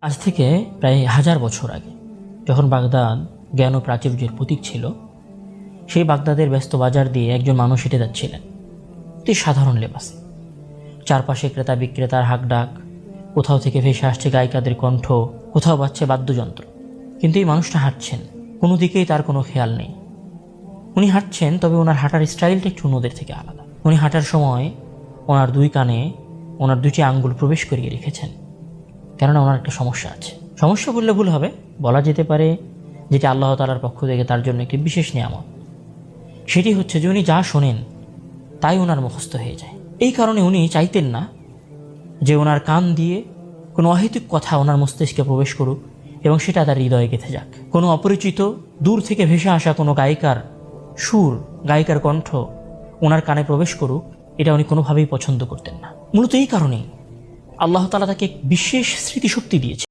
আজ থেকে প্রায় 1000 বছর আগে যখন বাগদাদ জ্ঞান ও প্রাচুর্যের প্রতীক ছিল, সেই বাগদাদের ব্যস্ত বাজার দিয়ে একজন মানুষ হেঁটে যাচ্ছিলেন অতি সাধারণ লেবাসে। চারপাশে ক্রেতা বিক্রেতার হাঁকডাক, কোথাও থেকে ভেসে আসছে গায়িকাদের কণ্ঠ, কোথাও বাজছে বাদ্যযন্ত্র। কিন্তু এই মানুষটা হাঁটছেন, কোনো দিকেই তার কোনো খেয়াল নেই। উনি হাঁটছেন, তবে ওনার হাঁটার স্টাইলটা একটু অন্যদের থেকে আলাদা। উনি হাঁটার সময় ওনার দুই কানে ওনার দুটি আঙ্গুল প্রবেশ করিয়ে রেখেছেন, কেননা ওনার একটা সমস্যা আছে। সমস্যা বললে ভুল হবে, বলা যেতে পারে যেটা আল্লাহ তাআলার পক্ষ থেকে তার জন্য একটি বিশেষ নিয়ামত। সেটি হচ্ছে যে উনি যা শোনেন তাই ওনার মুখস্থ হয়ে যায়। এই কারণে উনি চাইতেন না যে ওনার কান দিয়ে কোনো অহেতুক কথা ওনার মস্তিষ্কে প্রবেশ করুক এবং সেটা তার হৃদয়ে গেঁথে যাক। কোনো অপরিচিত দূর থেকে ভেসে আসা কোনো গায়িকার সুর, গায়িকার কণ্ঠ ওনার কানে প্রবেশ করুক, এটা উনি কোনোভাবেই পছন্দ করতেন না। মূলত এই কারণেই আল্লাহ তাআলা তাকে এক বিশেষ স্মৃতিশক্তি দিয়েছে।